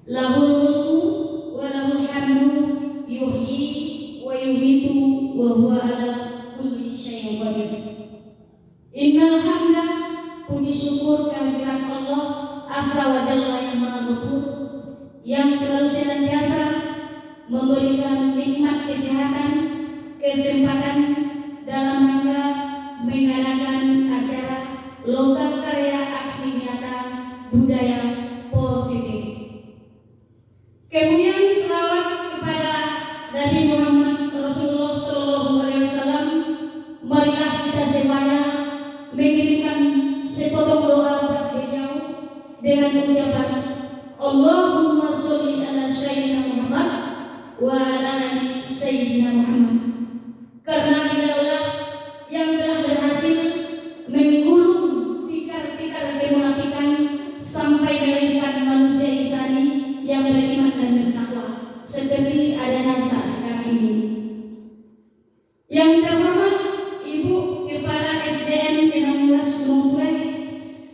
Lahul mulku wa lahul hamdu yuhyi wa yumiitu wa huwa ala kulli syai'in qadir. Innal hamda, puji syukur kehadirat Allah Azza wa Jalla yang Maha Luhur, yang selalu senantiasa memberikan nikmat kesehatan, kesempatan dalam rangka mengadakan acara Logam Karya Aksi Nyata Budaya Positif. Kemudian selawat kepada Nabi Muhammad Rasulullah SAW. Marilah kita semuanya mengirimkan sepotong doa kepada beliau dengan ucapan Allahumma sholli ala sayyidina Muhammad wa ala ali sayyidina Muhammad. Karena beliaulah yang telah berhasil menggulung tikar-tikar kemunafikan sampai melahirkan manusia insani yang beriman dan bertakwa seperti adanya saat sekarang ini. Yang terhormat Ibu Kepala SDN 16 Gunung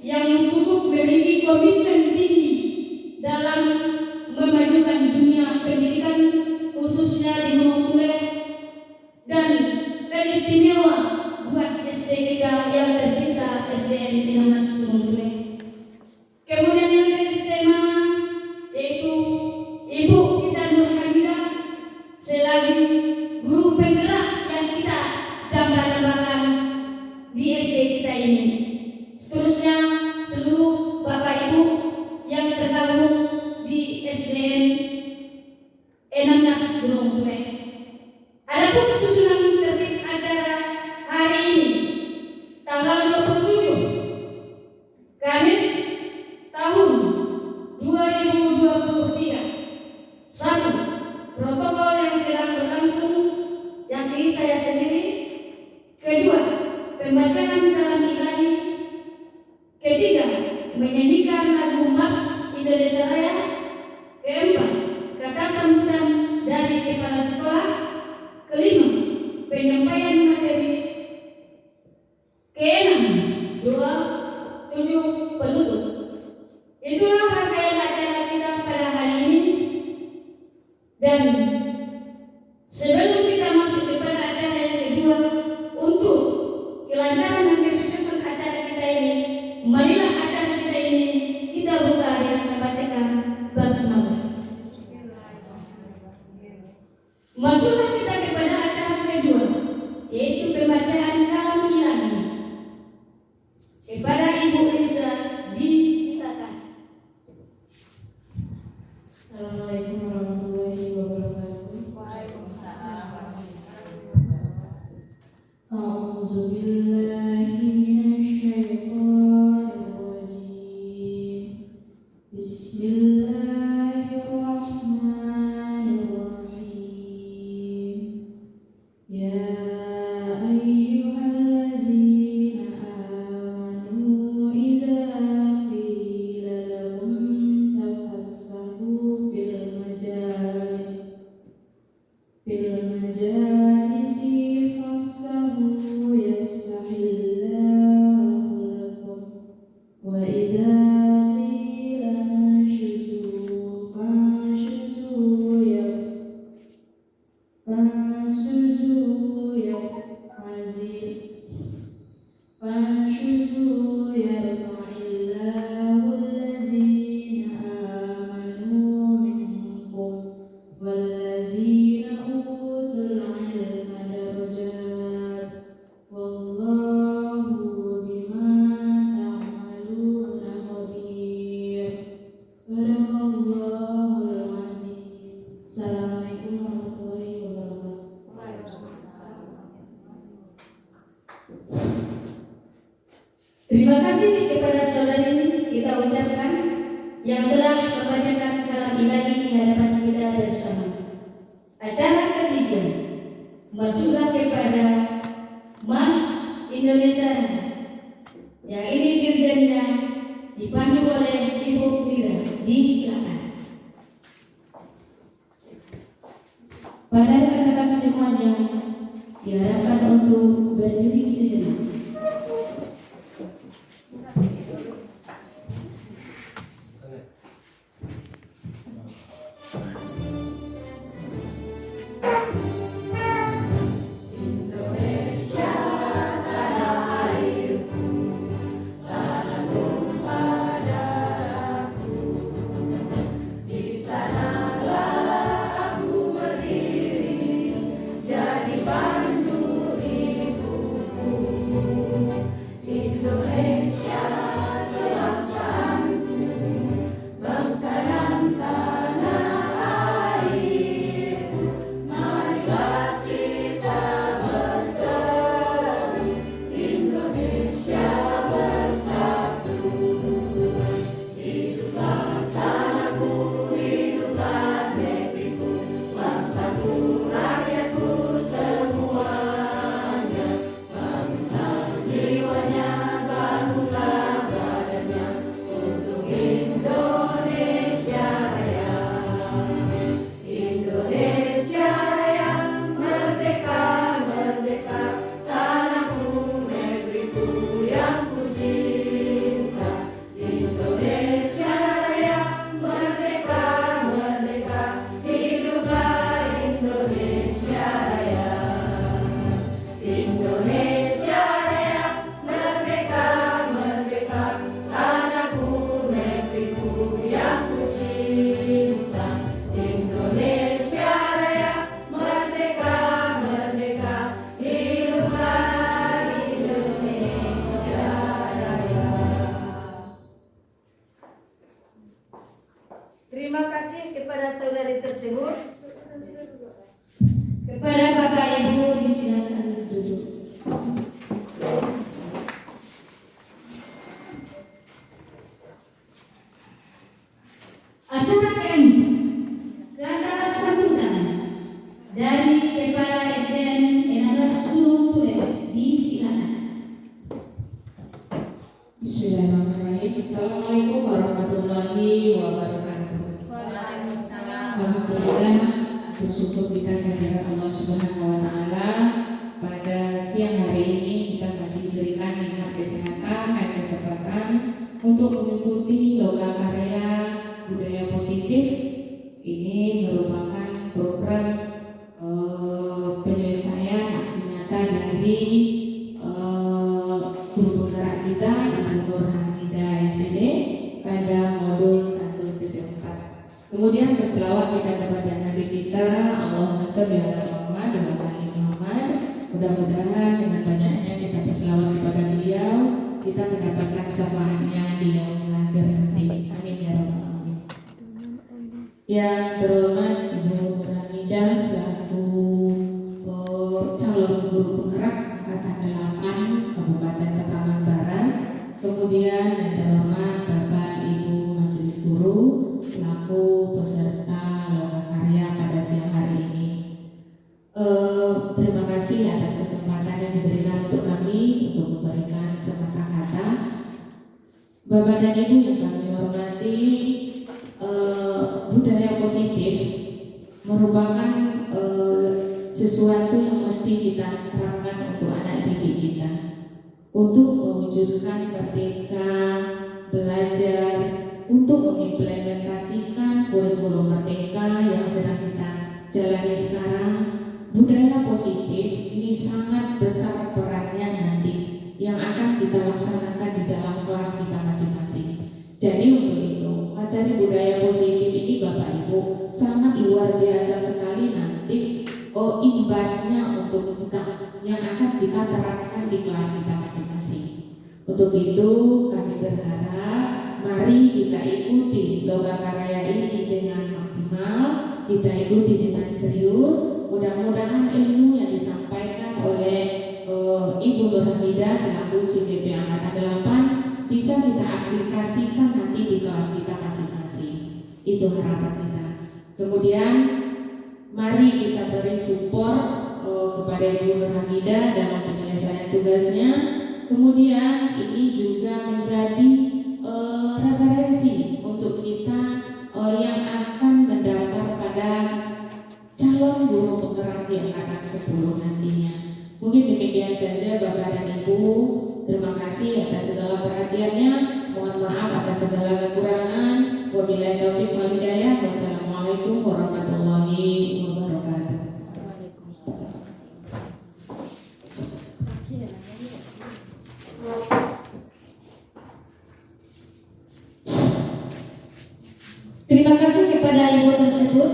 yang cukup memiliki komitmen tinggi dalam memajukan dunia pendidikan khususnya di Gunung Ture, dan teristimewa buat SD kita yang tercinta SDN 16 Gunung Ture. Kemudian yang teristimewa yaitu Ibu kita Nur Hamidah selaku guru penggerak yang kita dambakan di SD kita ini. Seterusnya seluruh Bapak Ibu yang tergabung di SDN 16 Gunung Ture. Adapun susunan tertib acara hari ini tanggal 27 Kamis tahun 2023. 1. Protokol yang sedang berlangsung yakni saya sendiri. 2. Pembacaan kalam ilahi. 3. Menyanyikan lagu Mas Indonesia Raya. 4. Kata sambutan dari kepala sekolah. 5. Penyampaian materi. 6. Doa. 7. Penutup. Itulah rangkaian acara kita pada hari ini. Dan sebelum kita masuk kepada acara yang kedua, untuk kelancaran dan kesuksesan acara kita ini, marilah acara kita ini kita buka dengan membacakan basmalah. Masuklah kita kepada acara kedua, yaitu pembacaan kalam ilahi. Kepada Ibu Riza diciptakan. Assalamualaikum warahmatullahi wabarakatuh. A'udzu billahi minasyaitonir rajim. Bismillahirrahmanirrahim. Ya ayyuhallazina amanu idza qila lakum tafassahu fil majalisi fafsahu yafsahillahu lakum wa idza qila anshuzu fanshuzu yarfa'illahu allazina amanu minkum wallazina utul ilma darajat wallahu bima ta'maluna khabir. Sadaqallahul azim. Assalamualaikum warahmatullahi wabarakatuh. Terima kasih kepada saudari kita ucapkan yang telah membacakan kalam ilahi di hadapan kita bersama. Acara ketiga, masuklah kepada Mas Indonesia yang ini dirjennya dipandu oleh Ibu Mira. Disilakan. Pada rekan-rekan semuanya diharapkan untuk berdiri sejenak. Terima kasih kepada saudari tersebut. Kepada Bapak Ibu disilakan duduk. Acara KM kata sambutan dari Kepala SDN 16 Gunung Tulen disilakan. Bismillahirrahmanirrahim. Assalamualaikum warahmatullahi wabarakatuh. Alhamdulillah, bersyukur kita kehadirat Allah Subhanahu wa Ta'ala. Pada siang hari ini kita masih diberikan nikmat kesehatan dan kesempatan untuk mengikuti loka karya budaya positif. Ini merupakan program penyelesaian aksi nyata dari guru penggerak kita, Ibu Nur Hamida SPD pada modul 1.4. Kemudian berselawat kita kepada Nabi kita, Allahumma sholli ala Muhammad wa ala Muhammad. Mudah-mudahan dengan banyaknya kita berselawat kepada beliau, kita mendapatkan syafaatnya di yaumil akhir nanti. Amin ya rabbal alamin. Yang terhormat Ibu Nur Hamida selaku calon guru penggerak angkatan 8 Kabupaten Pasaman Barat. Kemudian yang terhormat Bapak Ibu Majelis Guru selaku peserta loka karya pada siang hari ini. Terima kasih atas kesempatan yang diberikan untuk kami untuk memberikan sepatah kata. Bapak dan Ibu yang kami hormati, budaya positif merupakan sesuatu yang mesti kita terapkan untuk anak didik kita untuk mewujudkan merdeka belajar, untuk mengimplementasikan kurikulum merdeka yang sedang kita jalani sekarang. Budaya positif ini sangat besar perannya nanti yang akan kita laksanakan di dalam kelas kita masing-masing. Jadi untuk itu materi budaya positif ini Bapak Ibu sangat luar biasa sekali nanti imbasnya untuk kita yang akan kita terapkan di kelas kita masing-masing. Untuk itu kami berharap mari kita ikuti loka karya ini dengan maksimal, kita ikuti dengan serius. Mudah-mudahan ilmu yang disampaikan oleh Ibu Nur Hamida selaku CCP Angkatan 8 bisa kita aplikasikan nanti di kelas kita masing-masing. Itu harapan kita. Kemudian mari kita beri support kepada Ibu Nur Hamida dalam penyelesaian tugasnya. Kemudian ini juga menjadi referensi untuk kita yang akan mendaftar pada calon guru penggerak di angkatan 10 nantinya. Mungkin demikian saja Bapak dan Ibu. Terima kasih atas segala perhatiannya. Mohon maaf atas segala kekurangan. Wabillahi taufiq wal hidayah. Wassalamualaikum tersebut.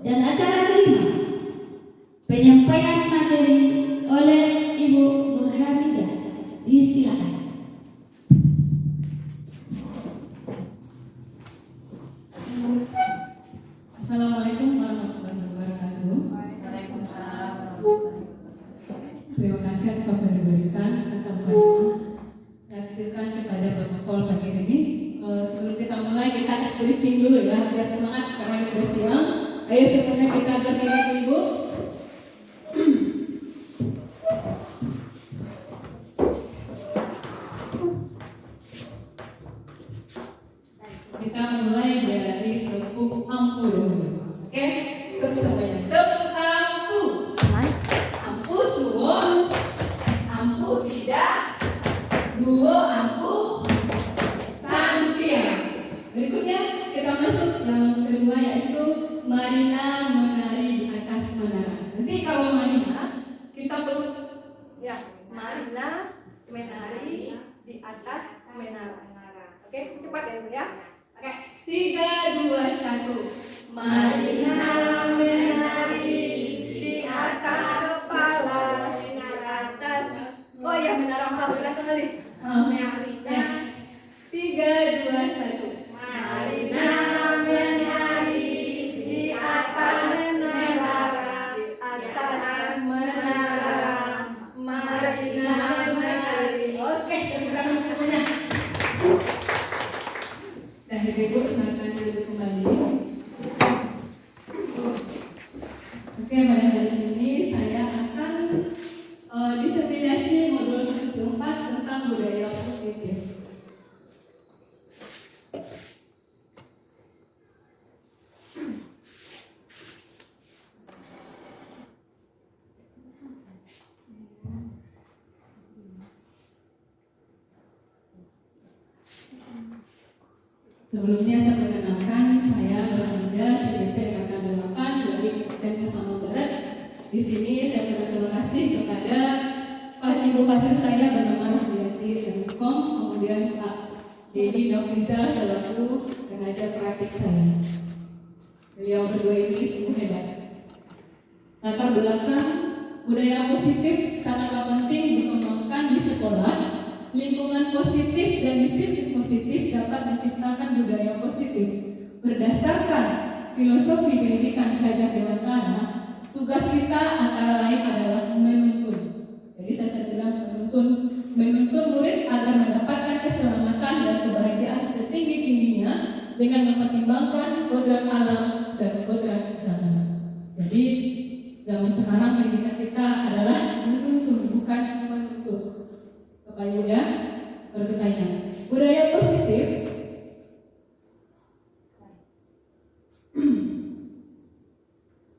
Dan acara kelima, penyampaian materi oleh Ibu Nur Hamidah. Disilakan. Assalamualaikum warahmatullahi wabarakatuh. Terima kasih atas waktu yang diberikan kepada Mbak. Saya titipkan kepada protokol pagi ini. Sebelum kita mulai, kita tes briefing dulu ya, biar semangat karena ini udah siang. Ayo semuanya kita berdiri dulu. Kita mulai dari tepuk ampu dulu. Oke, untuk semuanya tepuk ampu. Ampu suwo, ampu tidak, duo ampu, santiang. Berikutnya kita masuk yang kedua yaitu Marina menari di atas menara. Nanti kalau Marina kita perlu ya Marina menari di atas menara. Oke, cepat ya Bu ya. Oke, 3, 2, 1. Marina menari di atas kepala atas. Oh ya, menara ulang kembali. Marina 3, 2, 1. Marina menari di atas menara, di atas menara. Marina menari. Oke, tepuk tangan semuanya. Dah Ibu silakan duduk kembali. Oke, pada hari ini saya akan diseminasi modul ke-4 tentang budaya positif. Sebelumnya saya perkenalkan, saya Beranda CDP Angkatan 8 dari Kabupaten Pasaman Barat. Di sini saya berterima kasih kepada Ibu Fasil saya bernama Rahmiati Enkom, kemudian Pak Dedi Novita selaku pengajar praktik saya. Beliau berdua ini sungguh hebat. Latar belakang budaya positif sangatlah penting dikembangkan di sekolah. Lingkungan positif dan disiplin positif dapat menciptakan budaya positif. Berdasarkan filosofi pendidikan Hajat Dewantara, tugas kita antara lain adalah menuntun. Jadi saya bilang menuntun murid agar mendapatkan keselamatan dan kebahagiaan setinggi-tingginya dengan mempertimbangkan kodrat alam dan kodrat zaman. Jadi zaman sekarang pendidikan kita adalah menuntun, bukan menuntut. Bapak Ibu ya, bertanya. Budaya positif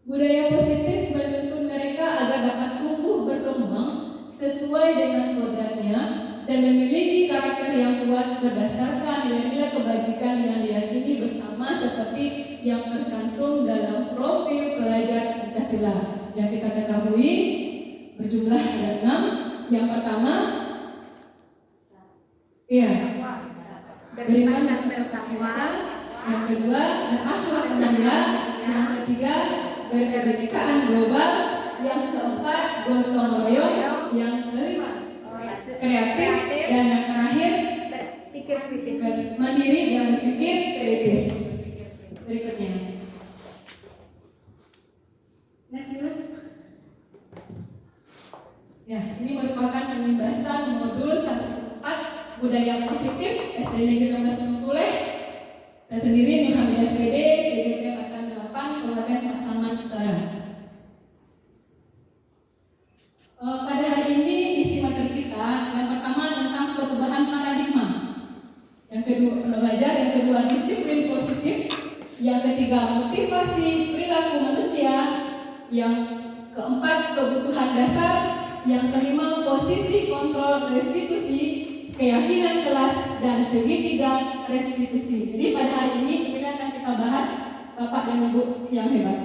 budaya positif menuntun mereka agar dapat tumbuh berkembang sesuai dengan kodratnya dan memiliki karakter yang kuat berdasarkan nilai-nilai kebajikan yang diyakini bersama seperti yang tercantum dalam profil pelajar Pancasila yang kita ketahui berjumlah ada 6. Yang pertama, beriman dan bertakwa. Yang kedua, berakhlak mulia. Yang ketiga, berkebinekaan global. Yang keempat, gotong royong. Yang kelima, kreatif. Dan yang terakhir, berpikir kritis. Mandiri dan berpikir kritis. Berikutnya. Next slide. Ya, ini merupakan penindasan modul 1/4 budaya positif SD Negeri 16 Bengkulu. Saya sendiri Nur Hamidah SPD, CDP Angkatan 8, Kabupaten Pasaman Barat. Pada hari ini isi materi kita yang pertama tentang perubahan paradigma, yang kedua belajar, yang kedua disiplin positif, yang ketiga motivasi perilaku manusia, yang keempat kebutuhan dasar, yang kelima posisi kontrol restitusi, keyakinan kelas, dan segitiga restitusi. Jadi pada hari ini kemudian akan kita bahas Bapak dan Ibu yang hebat.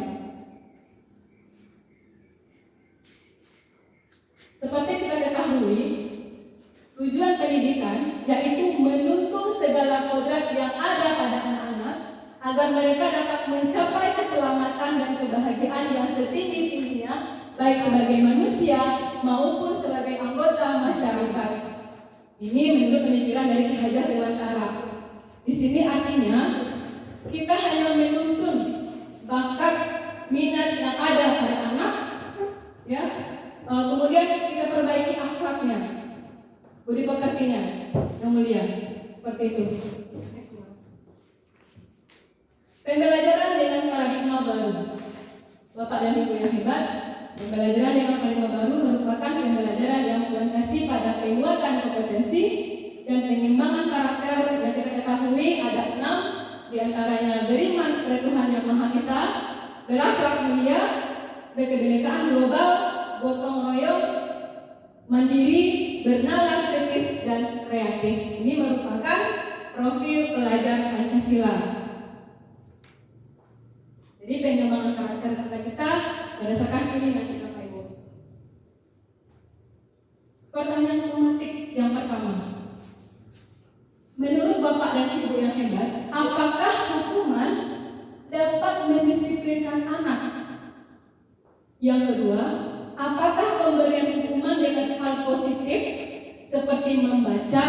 Seperti kita ketahui, tujuan pendidikan yaitu menuntun segala kodrat yang ada pada anak-anak agar mereka dapat mencapai keselamatan keselamatan dan kebahagiaan yang setinggi-tingginya, baik sebagai manusia maupun sebagai anggota masyarakat. Ini menurut pemikiran dari Ki Hajar Dewantara. Di sini artinya kita hanya menuntun bakat minat yang ada pada anak, ya. Kemudian kita perbaiki akhlaknya, budi pekertinya, yang mulia, seperti itu. Pembelajaran dengan paradigma baru. Bapak dan Ibu yang hebat, pembelajaran dengan paradigma baru merupakan pembelajaran yang berorientasi pada penguatan kompetensi dan pengembangan karakter yang kita ketahui ada 6, diantaranya beriman kepada Tuhan Yang Maha Esa, berakhlak mulia, berkebinekaan global, gotong royong, mandiri, bernalar kritis, dan kreatif. Ini merupakan profil pelajar Pancasila. Jadi pengembangan karakter kita berdasarkan ini nanti Bapak Ibu. Pertanyaan otomatik yang pertama, menurut Bapak dan Ibu yang hebat, apakah hukuman dapat mendisiplinkan anak? Yang kedua, apakah pemberian hukuman dengan hal positif seperti membaca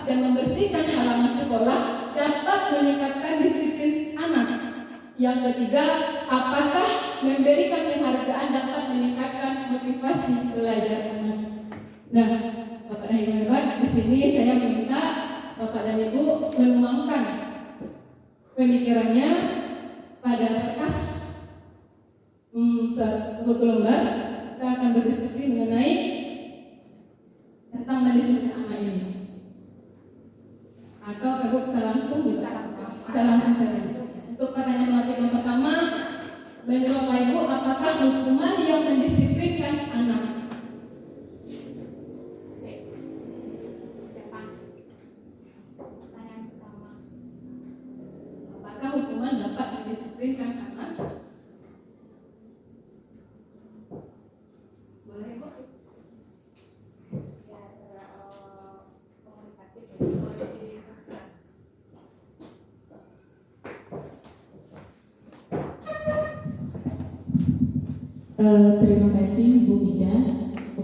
dan membersihkan halaman sekolah dapat meningkatkan disiplin anak? Yang ketiga, apakah memberikan penghargaan dapat meningkatkan motivasi belajar anak? Nah, Bapak dan Ibu hebat, di sini saya meminta Bapak dan Ibu menuangkan pemikirannya pada kertas satu lembar. Kita akan berdiskusi mengenai tentang mendisiplinkan anak ini. Atau Ibu bisa langsung saja. Untuk pertanyaan otomatik yang pertama, menurut Bapak Ibu, apakah hukuman yang mendisiplinkan anak? Apakah hukuman dapat mendisiplinkan anak? Boleh, Bu? Terima kasih Bu Ida.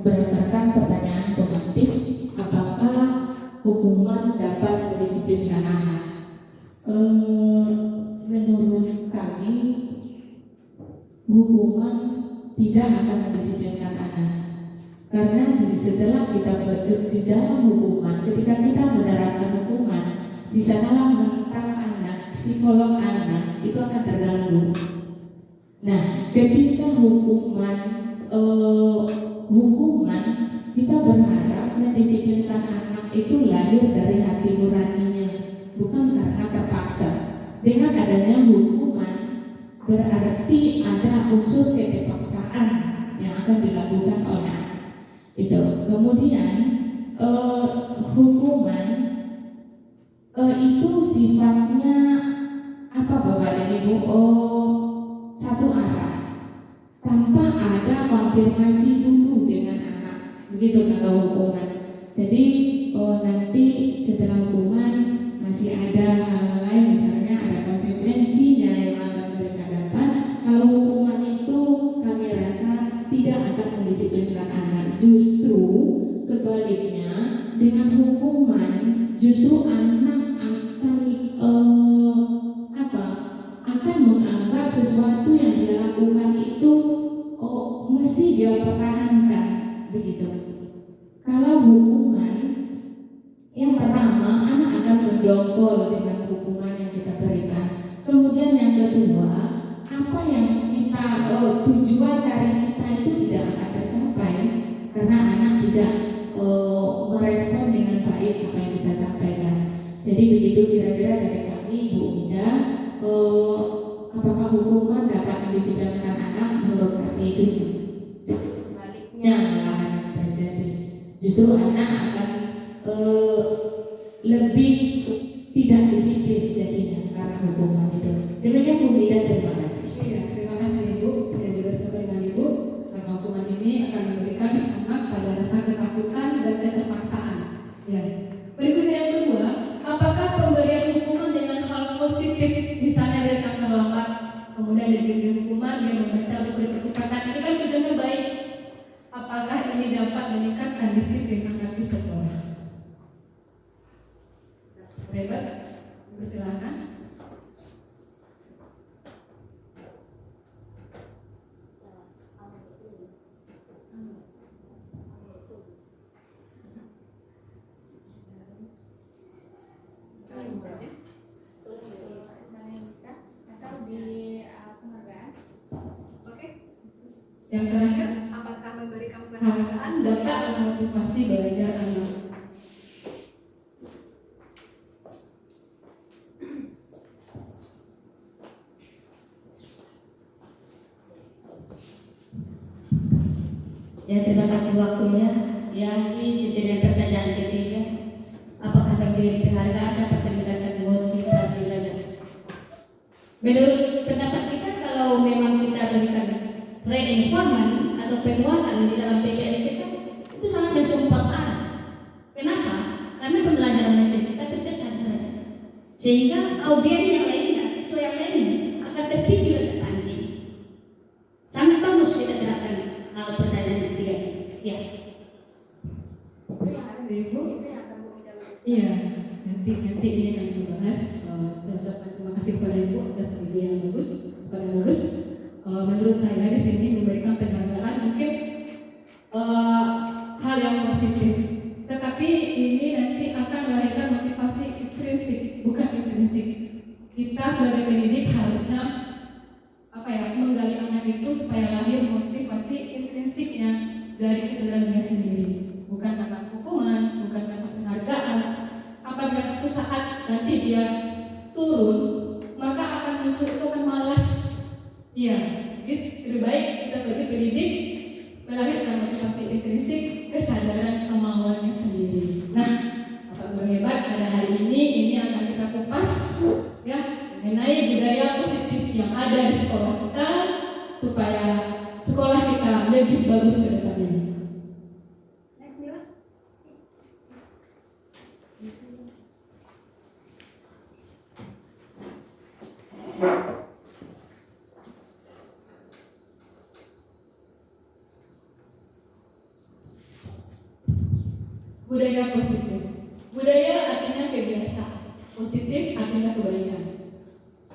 Berdasarkan pertanyaan pemantik, apakah hukuman dapat mendisiplinkan anak? Menurut kami, hukuman tidak akan mendisiplinkan anak. Karena setelah kita di dalam hukuman, ketika kita menerapkan hukuman, di sanalah mental anak, psikolog anak itu akan terganggu. Nah, ketika hukuman kita berharap mendisiplinkan anak itu lahir dari hati nuraninya, bukan karena terpaksa. Dengan adanya hukuman berarti ada unsur keterpaksaan yang akan dilakukan oleh anak. Itu. Kemudian hukuman itu sifatnya apa Bapak dan Ibu? Satu arah, tanpa ada konfirmasi dulu dengan anak, begitu kalau hukuman. Jadi nanti setelah hukuman masih ada hal lain, misalnya ada konsekuensinya yang akan mereka dapat. Kalau hukuman itu kami rasa tidak akan mendisiplinkan anak, justru sebaliknya, dengan hukuman justru anak akan menganggap sesuatu yang dia lakukan itu mesti dia pertahankan, begitu. Kalau hukuman, yang pertama anak akan mendongkol dengan hukuman yang kita berikan. Kemudian yang kedua, apa yang kita tujuan dari kita itu tidak akan tercapai karena anak tidak merespon dengan baik apa yang kita sampaikan. Jadi begitu kira-kira dari kami, Bu Ida. Apakah hukuman dapat mendisiplinkan anak? Menurut kami itu sebaliknya malah terjadi. Justru anak akan lebih tidak disiplin jadinya karena hukuman itu. Demikian Bu Ida, terima kasih. Iya, terima kasih Ibu. Saya juga setuju dengan Ibu karena hukuman ini akan memberikan anak pada rasa ketakutan dan keterpaksaan. Ya. Berikutnya yang kedua, apakah pemberian hukuman dengan hal positif, misalnya datang terlambat, kemudian diberi diberi hukuman, dia membaca buku di perpustakaan. Ini kan tujuannya baik. Apakah ini dapat meningkatkan disiplin anak di sekolah? Bebas, silakan. Yang terakhir, Apakah memberikan penghargaan dapat memotivasi belajar anak? Ya, terima kasih waktunya. Ya, ini sesuai pertanyaan ketiga. Apakah memberi penghargaan dapat meningkatkan motivasi belajar? Menurut pendapat kita, kalau memang kita berikan reinforman atau penguatan di dalam PPL kita, itu sangat mensupport anak. Kenapa? Karena pembelajaran mental kita berkesan, sehingga audiens yang lainnya, siswa yang lainnya akan terpicu dan terpancing. Sangat bagus kita terapkan hal pertanyaan ketiga. Sekian. Terima kasih Ibu. Iya, nanti ini akan dibahas. Terima kasih kepada Ibu atas ide yang bagus. Menurut saya di sini memberikan penghargaan mungkin hal yang positif, tetapi ini nanti akan melahirkan motivasi intrinsik, bukan intrinsik. Kita sebagai pendidik harusnya menggali anak itu supaya lahir motivasi intrinsiknya dari kesadaran dia sendiri, bukan karena hukuman, bukan karena penghargaan. Apabila suatu saat nanti dia turun, maka akan muncul itu kan malas. Iya, jadi lebih baik kita sebagai pendidik melahirkan motivasi intrinsik, kesadaran kemauannya sendiri. Nah, Bapak Guru hebat, pada hari ini akan kita kupas ya mengenai budaya positif yang ada di sekolah kita supaya sekolah kita lebih bagus ke depannya. Next, Mila. Budaya positif. Budaya artinya kebiasaan. Positif artinya kebaikan.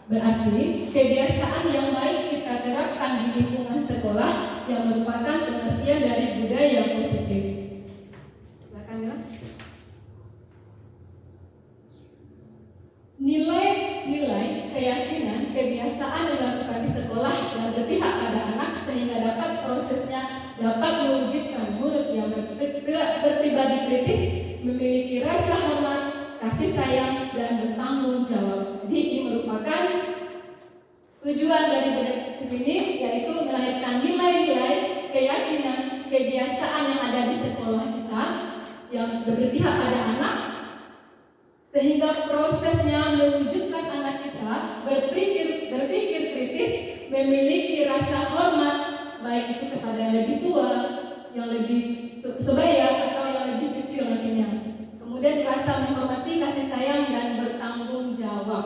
Berarti kebiasaan yang baik kita terapkan di lingkungan sekolah yang merupakan pengertian dari budaya positif. Silakan Mila. Nilai-nilai, keyakinan, kebiasaan yang dilakukan di sekolah yang berpihak pada anak sehingga dapat prosesnya dapat mewujudkan murid yang berpribadi kritis, memiliki rasa hormat, kasih sayang, dan bertanggung jawab. Jadi ini merupakan tujuan dari budaya ini, yaitu melahirkan nilai-nilai, keyakinan, kebiasaan yang ada di sekolah kita yang berpihak pada anak, sehingga prosesnya mewujudkan anak kita berpikir kritis, memiliki rasa hormat, baik itu kepada yang lebih tua, yang lebih sebaya atau yang lebih kecil nantinya. Kemudian rasa menghormati, kasih sayang, dan bertanggung jawab.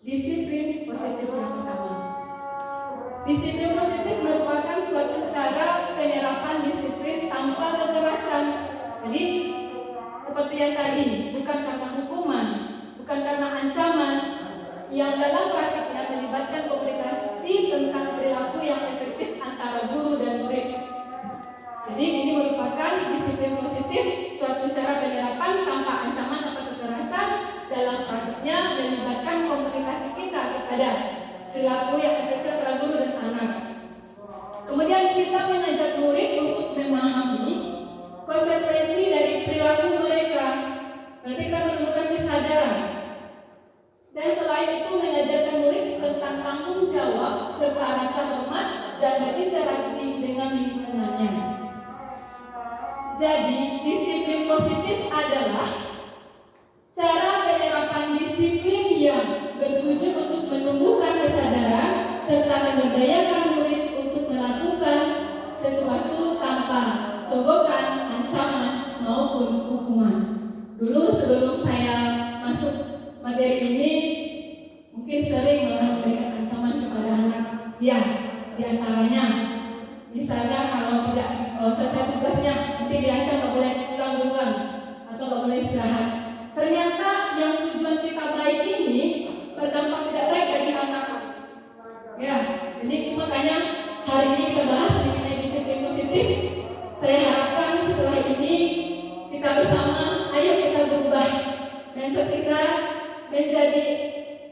Disiplin positif yang pertama. Disiplin positif merupakan suatu cara penyerapan disiplin tanpa kekerasan. Jadi seperti yang tadi, bukan karena hukuman, bukan karena ancaman, yang dalam praktiknya melibatkan komunikasi tentang perilaku yang efektif antara guru dan murid. Jadi ini merupakan disiplin positif, suatu cara penyerapan tanpa ancaman atau kekerasan, dalam praktiknya melibatkan komunikasi kita kepada perilaku yang efektif antara guru dan anak. Kemudian kita mengajak murid untuk memahami konsekuensi dari perilaku mereka. Berarti kita menunjukkan kesadaran. Dan selain itu mengajarkan murid tentang tanggung jawab serta rasa hormat dan berinteraksi dengan lingkungannya. Jadi disiplin positif adalah cara penyerapan disiplin yang bertujuan untuk menumbuhkan kesadaran serta memberdayakan murid untuk melakukan sesuatu tanpa sogokan, ancaman maupun hukuman. materi ini mungkin sering malah memberikan ancaman kepada anak. Ya, di antaranya misalnya kalau tidak selesai tugasnya nanti diancam nggak boleh pulang duluan atau nggak boleh istirahat. Ternyata yang tujuan kita baik ini berdampak tidak baik bagi anak. Ya, jadi itu makanya hari ini kita bahas mengenai disiplin positif. Saya harapkan setelah ini kita bersama, ayo kita berubah dan kita menjadi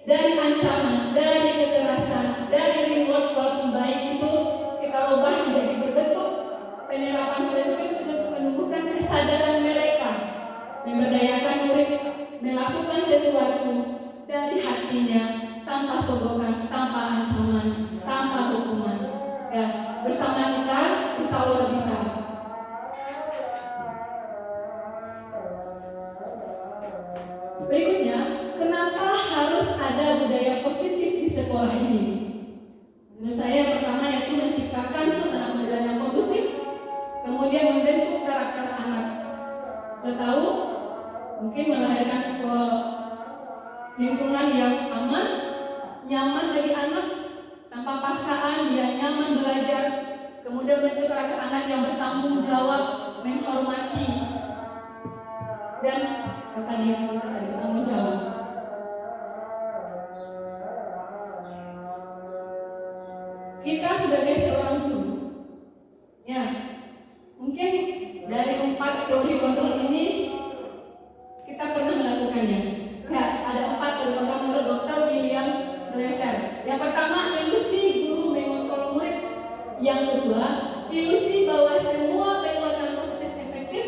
dari ancaman, dari kekerasan, dari reward walaupun baik itu kita ubah menjadi berbentuk penerapan prinsip untuk menumbuhkan kesadaran mereka, memberdayakan murid melakukan sesuatu dari hatinya tanpa sogokan, tanpa ancaman, tanpa hukuman. Ya, bersama kita insya Allah bisa. Berikutnya, kenapa harus ada budaya positif di sekolah ini? Menurut saya pertama yaitu menciptakan suasana pembelajaran yang kondusif, kemudian membentuk karakter anak. Kita tahu mungkin melahirkan lingkungan yang aman, nyaman bagi anak, tanpa paksaan dia nyaman belajar, kemudian membentuk karakter anak yang bertanggung jawab, menghormati, dan tadi bertanggung jawab. Kita sebagai seorang guru, ya mungkin dari 4 teori kontrol ini kita pernah melakukannya. Ya, ada 4 teori kontrol menurut Dr. William Glasser. Yang pertama, ilusi guru mengontrol murid. Yang kedua, ilusi bahwa semua penguatan positif efektif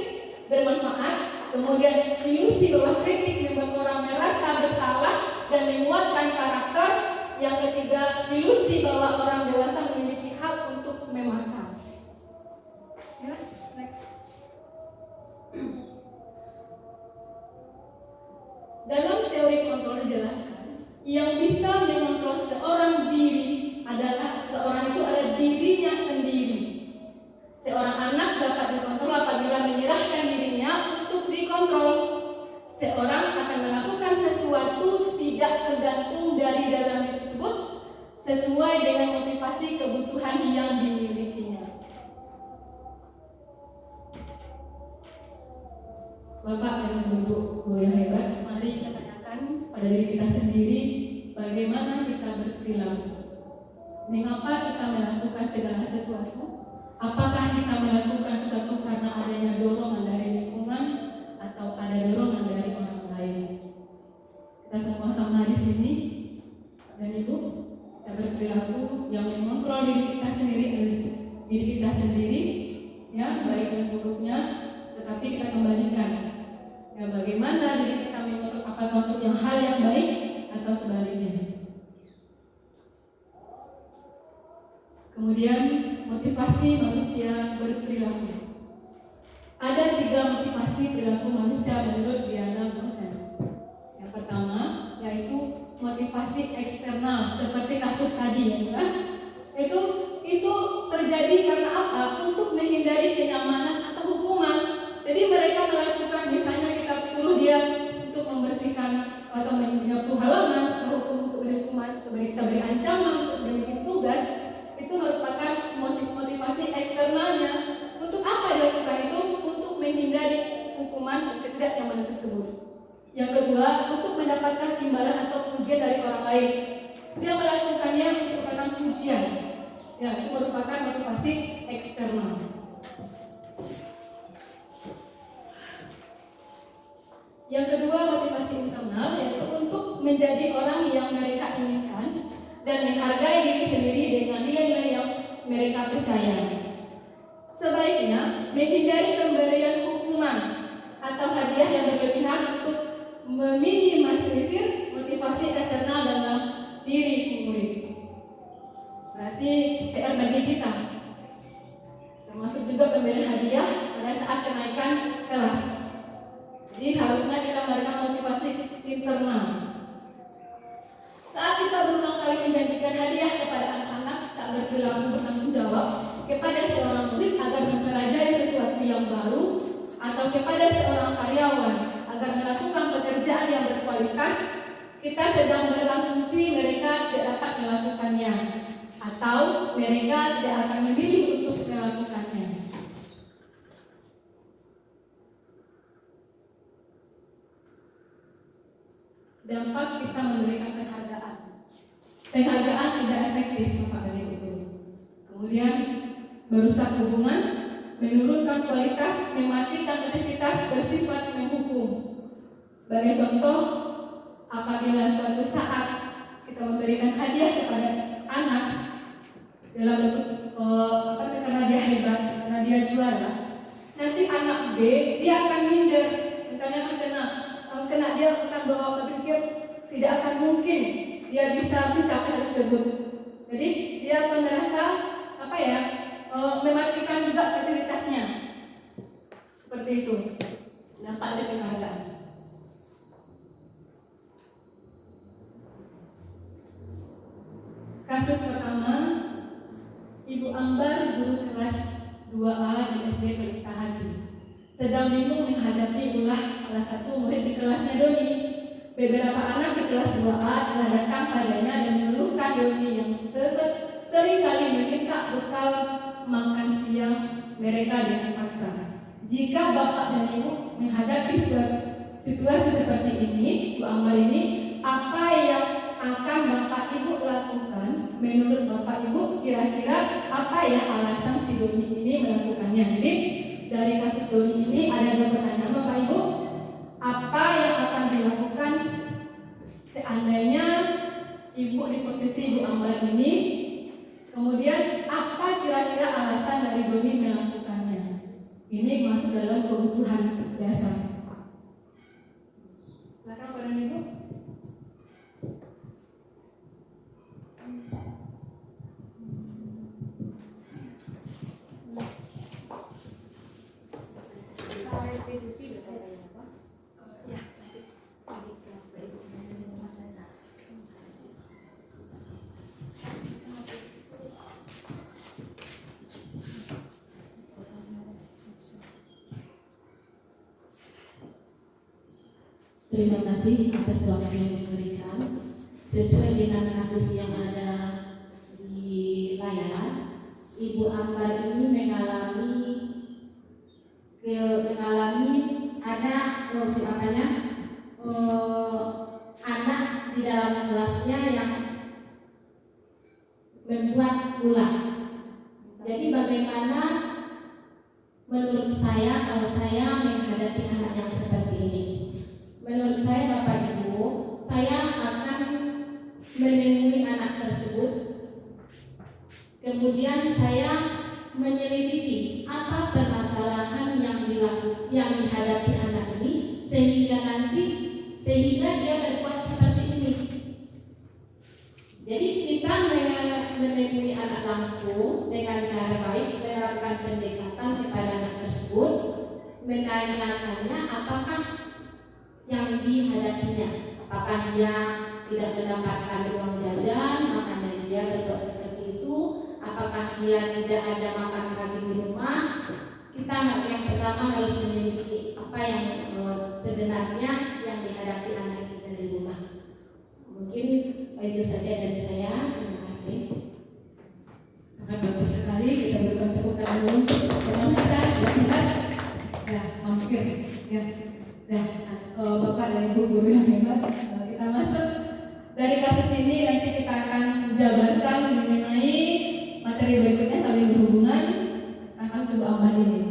bermanfaat. Kemudian ilusi bahwa kritik membuat orang merasa bersalah dan menguatkan karakter. Yang ketiga, ilusi bahwa orang dewasa memiliki hak untuk memaksa. Ya, next. Dalam teori kontrol dijelaskan, yang bisa mengontrol seorang diri adalah seorang itu adalah dirinya sendiri. Seorang anak dapat dikontrol apabila menyerahkan dirinya untuk dikontrol. Seorang akan melakukan sesuatu tidak tergantung dari dalam diri tersebut sesuai dengan motivasi kebutuhan yang dimilikinya. Bapak dan Ibu guru yang hebat, mari kita tanyakan pada diri kita sendiri bagaimana kita berperilaku. Mengapa kita melakukan segala sesuatu? Apakah kita melakukan sesuatu karena adanya dorongan dari lingkungan atau ada dorongan dari orang lain? Kita sama-sama di sini dan Ibu, kita berperilaku yang mengontrol diri kita sendiri, ya baik dan buruknya, tetapi kita kembalikan. Ya bagaimana diri kita mengontrol, apakah untuk yang hal yang baik atau sebaliknya? Kemudian motivasi manusia berperilaku. Ada 3 motivasi perilaku manusia menurut Diana Gosen. Yang pertama yaitu motivasi eksternal seperti kasus tadi ya kan? Itu terjadi karena apa? Untuk menghindari kenyamanan atau hukuman. Jadi mereka melakukan misalnya kita suruh dia untuk membersihkan atau menyapu halaman atau untuk beri hukuman, kita beri ancaman, untuk beri tugas. Itu merupakan motivasi eksternalnya. Untuk apa dilakukan itu? Untuk menghindari hukuman ketidaknyamanan tersebut. Yang kedua, untuk mendapatkan imbalan atau pujian dari orang lain. Dia melakukannya untuk menang pujian. Ya, itu merupakan motivasi eksternal. Yang kedua, motivasi internal, yaitu untuk menjadi orang yang mereka inginkan dan menghargai diri sendiri dengan nilai-nilai yang mereka percaya. Sebaiknya menghindari pemberian hukuman atau hadiah yang berlebihan untuk meminimalisir motivasi eksternal dalam diri murid. Berarti PR bagi kita, termasuk juga pemberian hadiah pada saat kenaikan kelas. Jadi harusnya kita memberikan motivasi internal. Saat kita berulang kali menjanjikan hadiah kepada anak-anak saat berperilaku bertanggung jawab kepada seorang murid agar mempelajari sesuatu yang baru, atau kepada seorang karyawan agar melakukan pekerjaan yang berkualitas, kita sedang berasumsi mereka tidak dapat melakukannya atau mereka tidak akan memilih untuk melakukannya. Dampak kita memberikan penghargaan. Penghargaan tidak efektif Bapak dan Ibu. Kemudian merusak hubungan, menurunkan kualitas, mematikan aktivitas bersifat menghukum. Sebagai contoh, apabila suatu saat kita memberikan hadiah kepada anak dalam bentuk karena dia hebat, karena dia juara, nanti anak B dia akan minder, misalnya kena dia akan bawa berpikir tidak akan mungkin dia bisa mencapai tersebut. Jadi dia akan merasa mematikan juga aktivitasnya. Seperti itu. Dampak dari penghargaan. Kasus pertama, Ibu Ambar, guru kelas 2A di SD Pelita Hati, sedang bingung menghadapi ulah salah satu murid di kelasnya Doni. Beberapa anak di kelas 2A telah datang padanya dan mengeluhkan Doni yang sering kali meminta bekal makan siang mereka dengan paksa. Jika Bapak dan Ibu menghadapi situasi seperti ini, Bu Ambar ini, apa yang akan Bapak Ibu lakukan? Menurut Bapak Ibu, kira-kira apa ya alasan si Doni ini melakukannya? Jadi dari kasus Doni ini ada dua pertanyaan Bapak Ibu. Apa yang akan dilakukan seandainya Ibu di posisi Ibu Ambar ini? Kemudian apa kira-kira alasan dari Doni melakukannya? Ini masuk dalam kebutuhan dasar. Silakan Bapak dan Ibu. Terima kasih atas waktu yang diberikan. Sesuai dengan kasus yang ada di layar, Ibu Ambar ini mengalami ada anak di dalam kelasnya yang membuat ulah. Jadi bagaimana menurut saya kalau saya menghadapi anak yang seperti ini? Menurut saya Bapak Ibu, saya akan menemui anak tersebut. Kemudian saya menyelidiki apa permasalahan yang dihadapi anak ini sehingga dia berbuat seperti ini. Jadi kita menemui anak langsung dengan cara baik, melakukan pendekatan kepada anak tersebut, menanyakannya apakah yang dihadapinya, apakah dia tidak mendapatkan uang jajan makanya dia berbuat seperti itu, apakah dia tidak ada makan pagi di rumah. Kita yang pertama harus menyelidiki apa yang sebenarnya yang dihadapi anak kita di rumah. Mungkin itu saja dari saya. Terima kasih. Sangat bagus sekali, kita berikan tepuk tangan dulu untuk teman kita. Ya, hampir. Ya. Bapak dan Ibu guru yang hebat, kita masuk dari kasus ini. Nanti kita akan jabarkan mengenai materi berikutnya saling berhubungan tentang kasus Ambar ini.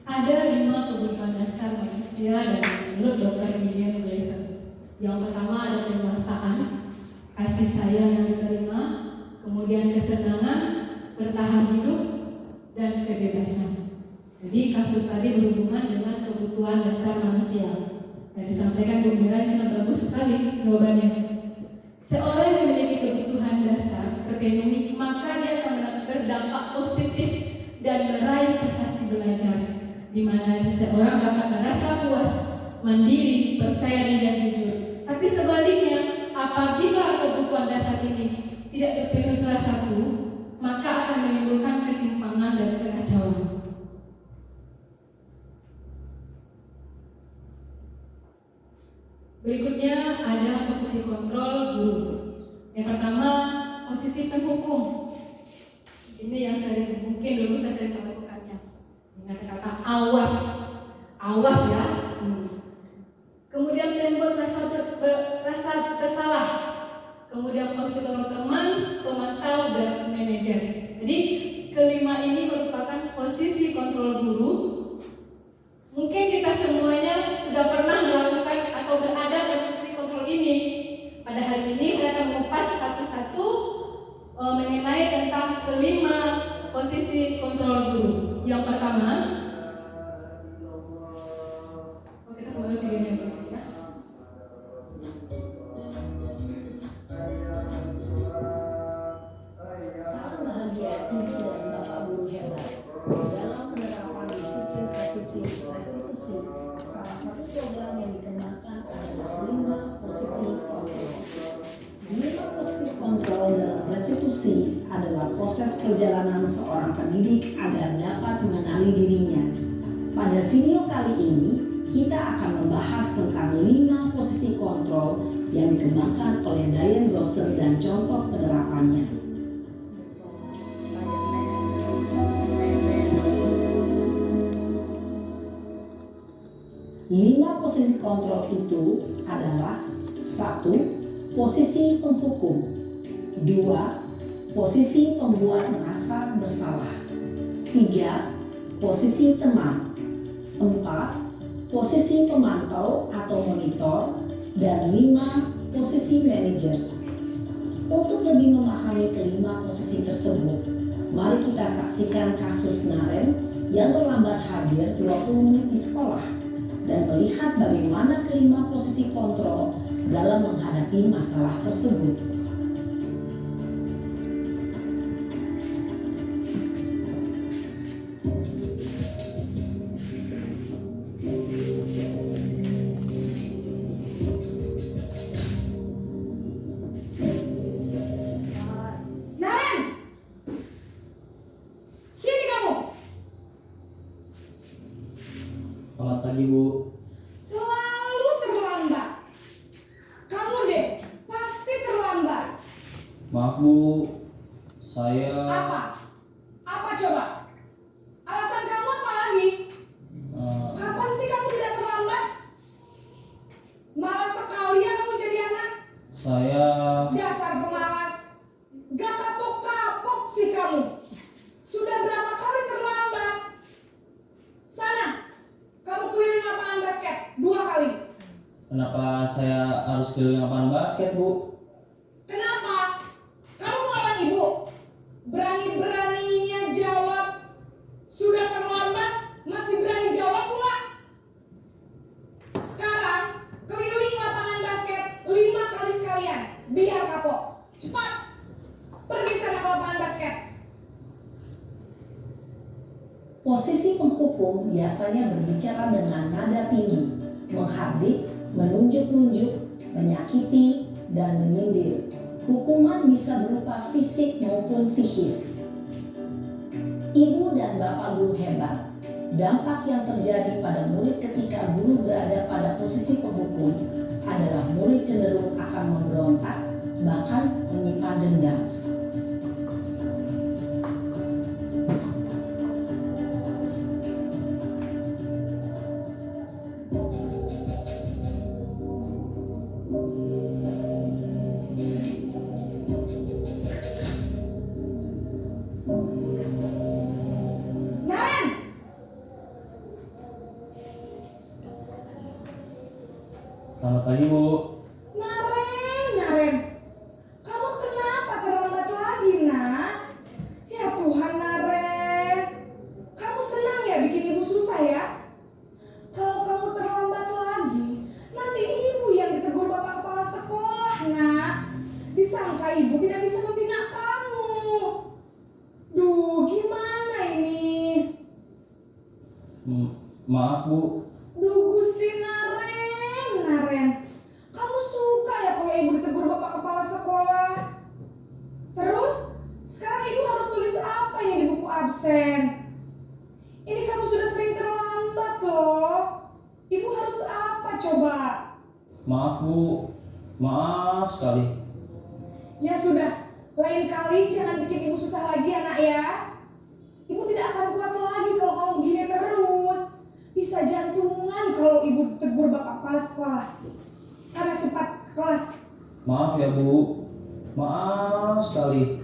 Ada 5 kebutuhan dasar manusia dan menurut Dr. William Glasser. Yang pertama ada penguasaan, kasih sayang yang diterima, kemudian kesenangan, bertahan hidup, dan kebebasan. Jadi kasus tadi berhubungan dengan kebutuhan dasar manusia. Dan disampaikan Bu Mira ini bagus sekali jawabannya. Seorang yang memiliki kebutuhan dasar terpenuhi, maka dia akan berdampak positif dan meraih prestasi belajar, di mana seseorang dapat merasa puas, mandiri, percaya diri dan jujur. Tapi sebaliknya, apabila kebutuhan dasar ini tidak terpenuhi salah satu, maka akan menimbulkan ketimpangan dan kekacauan. Berikutnya ada posisi kontrol guru. Yang pertama, posisi penghukum. Ini yang mungkin dulu saya sering melakukannya dengan kata awas, awas ya. Kemudian membuat rasa bersalah. Kemudian posisi teman, pemantau dan manajer. Jadi kelima ini merupakan posisi kontrol guru. Mungkin kita semuanya sudah pernah melakukan atau berada di posisi kontrol ini. Pada hari ini saya akan mengupas satu-satu mengenai tentang kelima posisi kontrol guru. Yang pertama, kita semuanya videonya dulu ya. Salam bahagia Ibu dan Bapak Guru hebat. Dalam penerapan disiplin positif restitusi, salah satu program yang dikembangkan adalah 5 posisi kontrol. 5 posisi kontrol dalam restitusi adalah proses perjalanan seorang pendidik agar dapat mengenali dirinya. Pada video kali ini, kita akan membahas tentang 5 posisi kontrol yang dikembangkan oleh Diane Gosser dan contoh penerapannya. 5 posisi kontrol itu adalah 1. Posisi penghukum, 2. Posisi pembuat merasa bersalah, 3. Posisi teman, 4. Posisi pemantau atau monitor, dan 5. Posisi manajer. Untuk lebih memahami kelima posisi tersebut, mari kita saksikan kasus Naren yang terlambat hadir 20 menit di sekolah dan melihat bagaimana kelima posisi kontrol dalam menghadapi masalah tersebut. Naren! Sini kamu! Selamat pagi, Bu. Selalu terlambat. Kamu deh, pasti terlambat. Maaf, Bu. Saya Apa? Apa coba? Alasan kamu apa lagi? Kapan sih kamu tidak terlambat? Malas sekali ya kamu jadi anak. saya Dasar pemalas. Gak kapok-kapok sih kamu. Sudah berapa kali terlambat? Sana, kamu keliling lapangan basket 2 kali. kenapa saya harus keliling lapangan basket, Bu? Kenapa? Kamu melawan ibu? Berani-beraninya jawab. Sudah terlambat, masih berani jawab pula. Sekarang, keliling lapangan basket 5 kali sekalian. Biar kapok. Cepat. Pergi sana ke lapangan basket. Posisi penghukum biasanya berbicara dengan nada tinggi, menghardik, menunjuk-nunjuk, menyakiti, dan menyindir. Hukuman bisa berupa fisik maupun psikis. Ibu dan Bapak Guru hebat, dampak yang terjadi pada murid ketika guru berada pada posisi penghukum adalah murid cenderung akan memberontak, bahkan menyimpan dendam. Naren! Selamat pagi, Bu. Naren. Kamu kenapa terlambat lagi, nak? Ya Tuhan, Naren. Kamu senang ya bikin ibu susah ya? Kalau kamu terlambat lagi, nanti ibu yang ditegur bapak kepala sekolah, nak. Disangka ibu tidak bisa membina kamu. Duh, gimana ini? Maaf, Bu. Duh, Gusti Naren. Kamu suka ya kalau ibu ditegur bapak kepala sekolah? Terus, sekarang ibu harus tulis apa yang di buku absen. Ini kamu sudah sering terlambat loh. Ibu harus apa coba? Maaf Bu, maaf sekali. Ya sudah, lain kali jangan bikin ibu susah lagi ya nak ya. Ibu tidak akan kuat lagi kalau kamu begini terus. Bisa jantungan kalau ibu tegur bapak kepala sekolah. Sana cepat ke kelas. Maaf ya Bu, maaf sekali.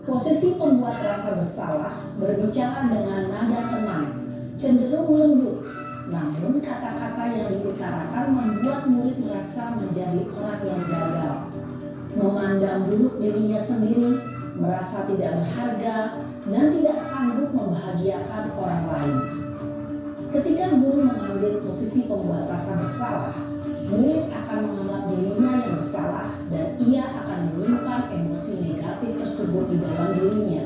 Posisi pembuat rasa bersalah berbicara dengan nada tenang, cenderung lembut. Namun kata-kata yang diutarakan membuat murid merasa menjadi orang yang gagal. Memandang buruk dirinya sendiri, merasa tidak berharga, dan tidak sanggup membahagiakan orang lain. Ketika guru mengambil posisi pembuat rasa bersalah, murid akan menganggap dirinya yang bersalah dan ia akan menyimpan emosi negatif tersebut di dalam dirinya.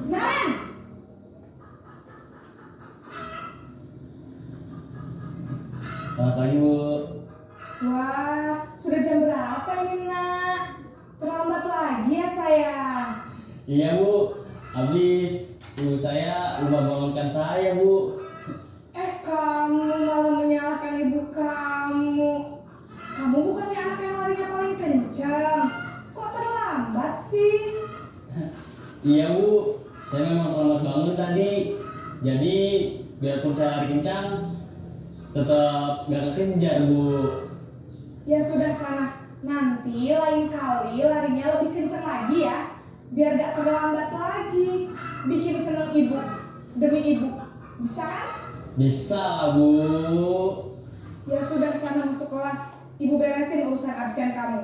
Naren! Selamat pagi Bu. Wah, sudah jam berapa ini nak? Terlambat lagi ya sayang. Iya Bu, habis ibu saya lupa bangunkan saya Bu. Kamu malah menyalahkan ibu kamu. Kamu bukannya anak yang larinya paling kencang. Kok terlambat sih? Iya Bu, saya memang terlambat bangun tadi. Jadi biarpun saya lari kencang, tetap gak kekejar Bu. Ya sudah sana. Nanti lain kali larinya lebih kencang lagi ya. Biar gak terlambat lagi. Bikin seneng ibu. Demi ibu. Bisa kan? Bisa lah Bu. Ya sudah sana masuk kelas. Ibu beresin urusan absen kamu.